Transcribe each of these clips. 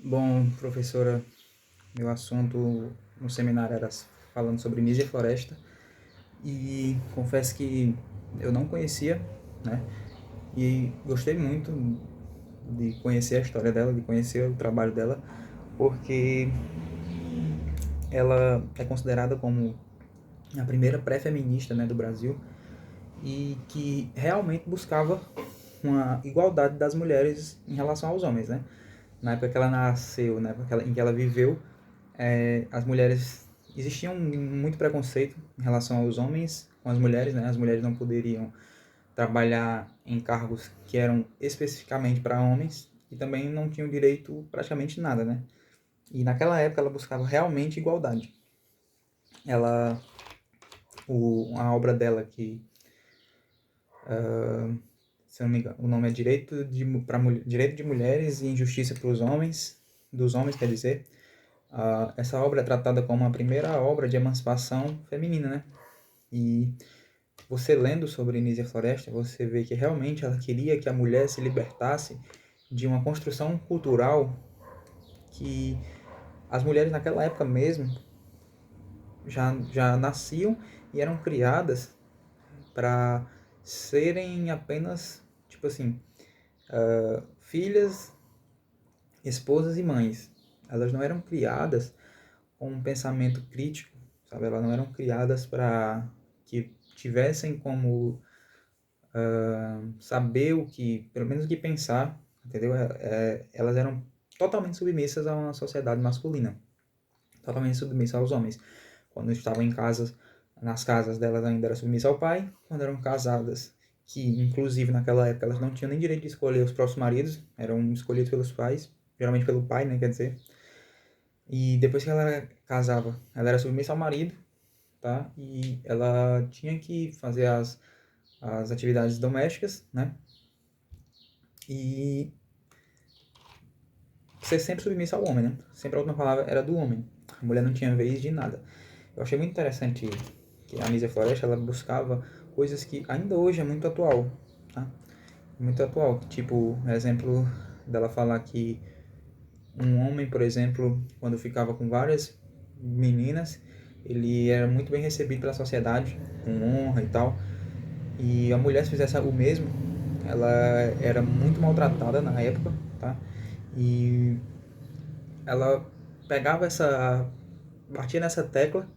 Bom, professora, meu assunto no seminário era falando sobre Nísia Floresta e confesso que eu não conhecia, né? E gostei muito de conhecer a história dela, de conhecer o trabalho dela, porque ela é considerada como a primeira pré-feminista, né, do Brasil e que realmente buscava uma igualdade das mulheres em relação aos homens, né? Na época que ela nasceu, na época em que ela viveu, as mulheres existia muito preconceito em relação aos homens com as mulheres, né? As mulheres não poderiam trabalhar em cargos que eram especificamente para homens e também não tinham direito praticamente nada, né? E naquela época ela buscava realmente igualdade. Ela, a obra dela que, se não me engano, o nome é Direito de Mulheres e Injustiça para os Homens, dos Homens, quer dizer. Essa obra é tratada como a primeira obra de emancipação feminina, né? E você lendo sobre Nísia Floresta, você vê que realmente ela queria que a mulher se libertasse de uma construção cultural que as mulheres naquela época mesmo já nasciam e eram criadas para serem apenas, tipo assim, filhas, esposas e mães. Elas não eram criadas com um pensamento crítico, sabe? Elas não eram criadas para que tivessem como saber o que, pelo menos o que pensar, entendeu? Elas eram totalmente submissas a uma sociedade masculina, totalmente submissas aos homens. Quando estavam em casas, nas casas delas ainda era submissa ao pai, quando eram casadas, que inclusive naquela época elas não tinham nem direito de escolher os próprios maridos, eram escolhidos pelos pais, geralmente pelo pai, né, quer dizer. E depois que ela casava, ela era submissa ao marido, tá? E ela tinha que fazer as atividades domésticas, né? E ser sempre submissa ao homem, né? Sempre a última palavra era do homem. A mulher não tinha vez de nada. Eu achei muito interessante que a Anísia Floresta, ela buscava coisas que ainda hoje é muito atual, tá? Muito atual. Tipo, exemplo dela falar que um homem, por exemplo, quando ficava com várias meninas, ele era muito bem recebido pela sociedade, com honra e tal. E a mulher, se fizesse o mesmo, ela era muito maltratada na época, tá? E ela pegava batia nessa tecla,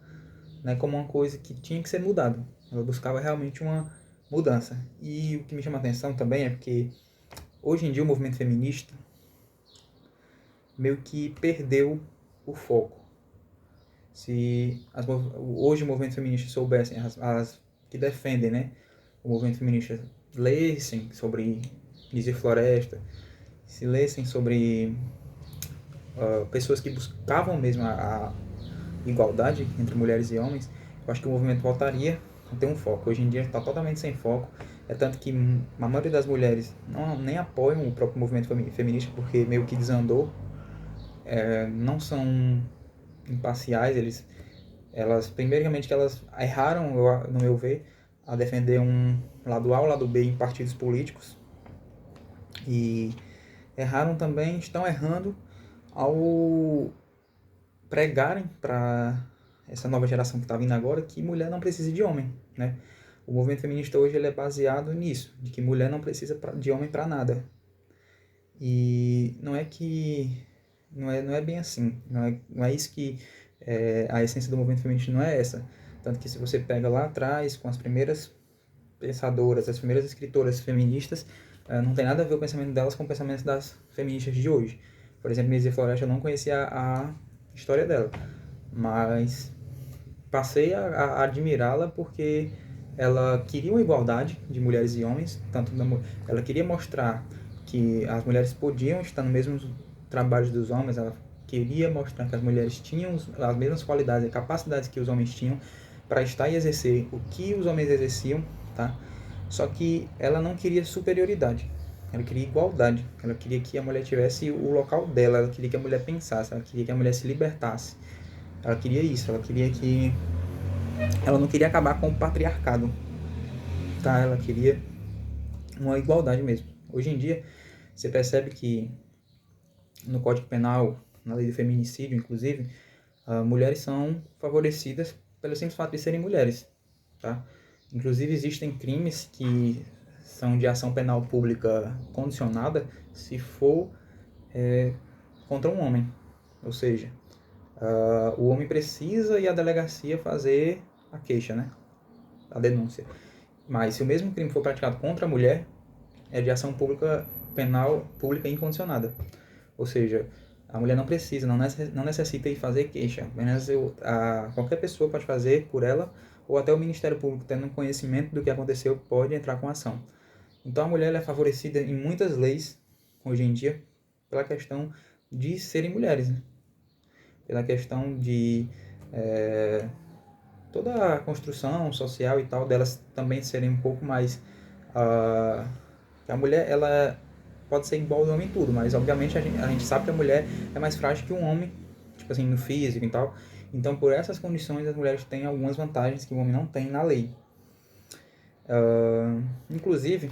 né, como uma coisa que tinha que ser mudada. Ela buscava realmente uma mudança. E o que me chama a atenção também é porque hoje em dia o movimento feminista meio que perdeu o foco. Se hoje o movimento feminista soubessem, as que defendem, né, o movimento feminista lessem sobre Nísia Floresta, se lessem sobre pessoas que buscavam mesmo a igualdade entre mulheres e homens, eu acho que o movimento voltaria a ter um foco. Hoje em dia está totalmente sem foco. É tanto que a maioria das mulheres nem apoiam o próprio movimento feminista porque meio que desandou. Não são imparciais, elas, primeiramente que elas erraram, no meu ver, a defender um lado A ou lado B em partidos políticos. E erraram também, estão errando ao pregarem para essa nova geração que está vindo agora que mulher não precisa de homem, né? O movimento feminista hoje ele é baseado nisso, de que mulher não precisa de homem para nada. E não é bem assim, não é isso que a essência do movimento feminista não é essa. Tanto que se você pega lá atrás com as primeiras pensadoras, as primeiras escritoras feministas, não tem nada a ver o pensamento delas com o pensamento das feministas de hoje. Por exemplo, Nísia Floresta, eu não conhecia a história dela, mas passei a admirá-la porque ela queria uma igualdade de mulheres e homens, ela queria mostrar que as mulheres podiam estar nos mesmos trabalhos dos homens, ela queria mostrar que as mulheres tinham as mesmas qualidades e capacidades que os homens tinham para estar e exercer o que os homens exerciam, tá? Só que ela não queria superioridade, ela queria igualdade, ela queria que a mulher tivesse o local dela, ela queria que a mulher pensasse, ela queria que a mulher se libertasse. Ela queria isso, ela queria que. Ela não queria acabar com o patriarcado, tá? Ela queria uma igualdade mesmo. Hoje em dia, você percebe que no Código Penal, na lei do feminicídio, inclusive, mulheres são favorecidas pelo simples fato de serem mulheres, tá? Inclusive, existem crimes que são de ação penal pública condicionada se for contra um homem. Ou seja, o homem precisa ir à delegacia fazer a queixa, né? A denúncia. Mas se o mesmo crime for praticado contra a mulher, é de ação pública penal pública incondicionada. Ou seja, a mulher não precisa, não necessita ir fazer queixa. Apenas qualquer pessoa pode fazer por ela, ou até o Ministério Público, tendo conhecimento do que aconteceu, pode entrar com ação. Então a mulher ela é favorecida em muitas leis, hoje em dia, pela questão de serem mulheres, né? Pela questão de toda a construção social e tal, delas também serem um pouco mais... que a mulher, ela pode ser igual ao homem em tudo, mas obviamente a gente sabe que a mulher é mais frágil que um homem, tipo assim, no físico e tal. Então, por essas condições, as mulheres têm algumas vantagens que o homem não tem na lei. Inclusive,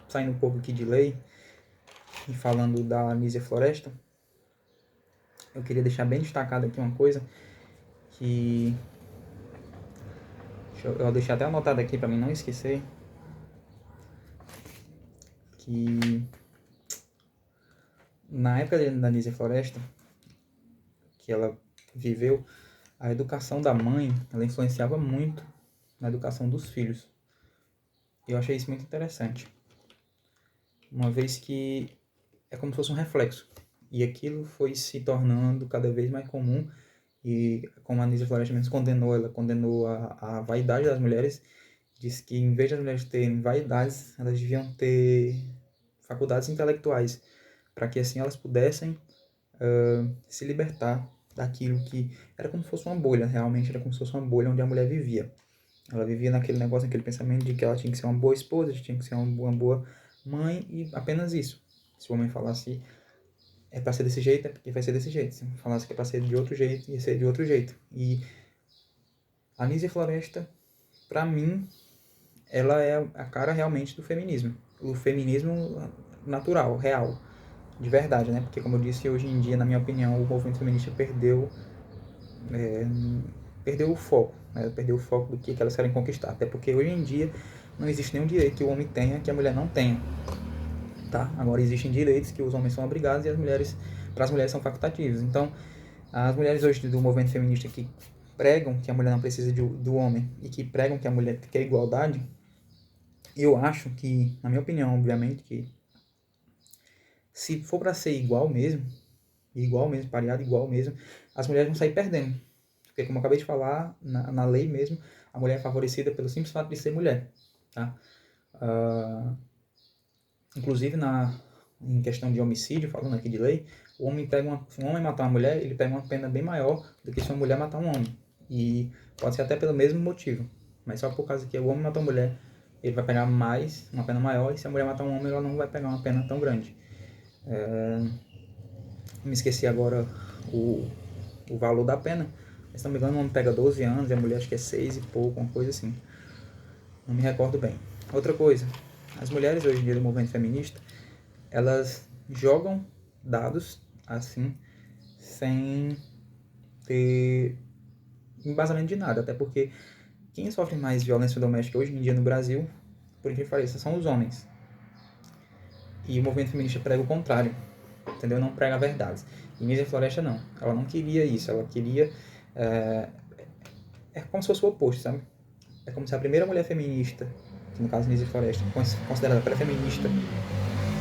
saindo um pouco aqui de lei e falando da Anísia Floresta, eu queria deixar bem destacado aqui uma coisa que eu deixei até anotado aqui para mim não esquecer, que na época da Anísia Floresta, que ela viveu, a educação da mãe, ela influenciava muito na educação dos filhos. E eu achei isso muito interessante, uma vez que é como se fosse um reflexo. E aquilo foi se tornando cada vez mais comum. E como a Anísia Floresta mesmo condenou, ela condenou a vaidade das mulheres, disse que em vez das mulheres terem vaidades, elas deviam ter faculdades intelectuais, para que assim elas pudessem se libertar daquilo que era como se fosse uma bolha, realmente era como se fosse uma bolha onde a mulher vivia. Ela vivia naquele negócio, naquele pensamento de que ela tinha que ser uma boa esposa, tinha que ser uma boa mãe e apenas isso. Se o homem falasse é para ser desse jeito, é porque vai ser desse jeito. Se falasse que é para ser de outro jeito, ia ser de outro jeito. E a Anísia Floresta, para mim, ela é a cara realmente do feminismo. O feminismo natural, real, de verdade, né? Porque, como eu disse, hoje em dia, na minha opinião, o movimento feminista perdeu o foco, né? Perdeu o foco do que elas querem conquistar. Até porque hoje em dia não existe nenhum direito que o homem tenha que a mulher não tenha. Tá? Agora existem direitos que os homens são obrigados e para as mulheres são facultativos. Então, as mulheres hoje do movimento feminista que pregam que a mulher não precisa do homem e que pregam que a mulher quer igualdade, eu acho que, na minha opinião, obviamente, que se for para ser igual mesmo, pareado igual mesmo, as mulheres vão sair perdendo. Porque, como eu acabei de falar, na lei mesmo, a mulher é favorecida pelo simples fato de ser mulher. Tá? Inclusive, em questão de homicídio, falando aqui de lei, se um homem matar uma mulher, ele pega uma pena bem maior do que se uma mulher matar um homem. E pode ser até pelo mesmo motivo. Mas só por causa que o homem matou uma mulher, ele vai pegar uma pena maior, e se a mulher matar um homem, ela não vai pegar uma pena tão grande. Me esqueci agora o valor da pena, mas se não me engano, o homem pega 12 anos e a mulher acho que é 6 e pouco, uma coisa assim. Não me recordo bem. Outra coisa, as mulheres hoje em dia do movimento feminista, elas jogam dados assim, sem ter embasamento de nada, até porque quem sofre mais violência doméstica hoje em dia no Brasil, por incrível que pareça, são os homens. E o movimento feminista prega o contrário, entendeu? Não prega verdades. E Nízia Floresta não, ela não queria isso, ela queria... É como se fosse o oposto, sabe? É como se a primeira mulher feminista, que no caso Nízia Floresta, considerada pré-feminista,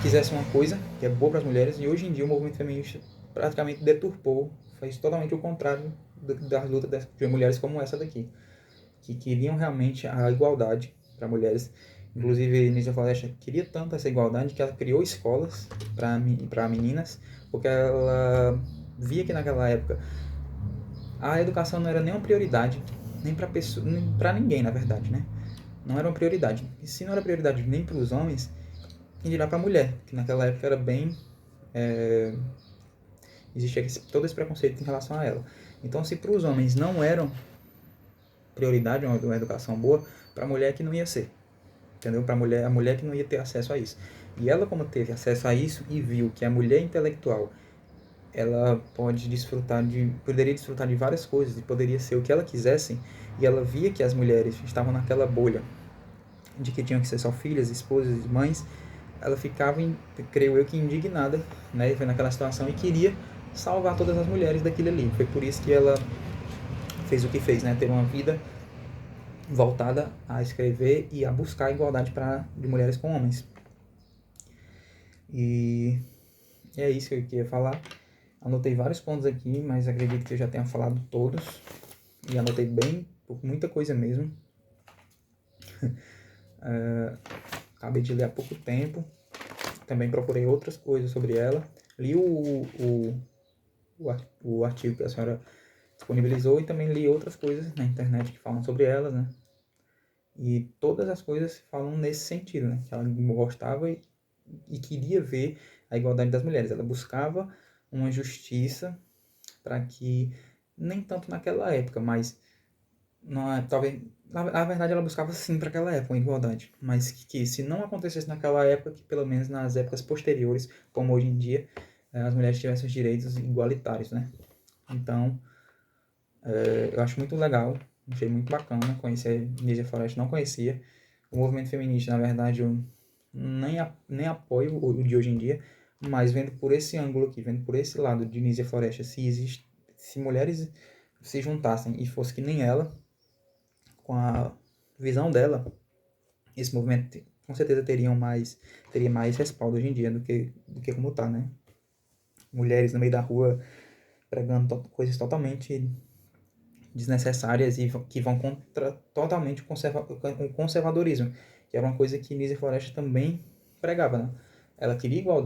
quisesse uma coisa que é boa para as mulheres, e hoje em dia o movimento feminista praticamente deturpou, fez totalmente o contrário das lutas de mulheres como essa daqui, que queriam realmente a igualdade para mulheres. Inclusive, Nízia Floresta queria tanto essa igualdade que ela criou escolas para meninas, porque ela via que naquela época a educação não era nem uma prioridade, nem para ninguém, na verdade, né? Não era uma prioridade. E se não era prioridade nem para os homens, quem dirá para a mulher, que naquela época era bem... existia todo esse preconceito em relação a ela. Então, se para os homens não eram prioridade uma educação boa, para a mulher que não ia ser. Entendeu? Para a mulher que não ia ter acesso a isso. E ela, como teve acesso a isso e viu que a mulher intelectual, ela poderia desfrutar de várias coisas e poderia ser o que ela quisesse, e ela via que as mulheres estavam naquela bolha de que tinham que ser só filhas, esposas e mães, ela ficava, creio eu, que indignada, né, vendo aquela situação e queria salvar todas as mulheres daquilo ali. Foi por isso que ela fez o que fez, né, ter uma vida voltada a escrever e a buscar a igualdade de mulheres com homens. E é isso que eu queria falar. Anotei vários pontos aqui, mas acredito que eu já tenha falado todos. E anotei bem, muita coisa mesmo. Acabei de ler há pouco tempo. Também procurei outras coisas sobre ela. Li o artigo que a senhora disponibilizou e também li outras coisas na internet que falam sobre ela, né? E todas as coisas falam nesse sentido, né? Que ela gostava e queria ver a igualdade das mulheres. Ela buscava uma justiça para que, nem tanto naquela época, mas talvez, na verdade ela buscava sim para aquela época uma igualdade, mas que se não acontecesse naquela época, que pelo menos nas épocas posteriores, como hoje em dia, as mulheres tivessem os direitos igualitários, né? Então, eu acho muito legal, achei muito bacana conhecer Nízia Floresta, não conhecia. O movimento feminista, na verdade, eu nem apoio o de hoje em dia, mas vendo por esse ângulo aqui, vendo por esse lado de Nízia Floresta, se mulheres se juntassem e fosse que nem ela, com a visão dela, esse movimento com certeza teria mais respaldo hoje em dia do que como tá, né? Mulheres no meio da rua pregando coisas totalmente desnecessárias e que vão contra totalmente o conservadorismo, que era uma coisa que Nízia Floresta também pregava, né? Ela queria igualdade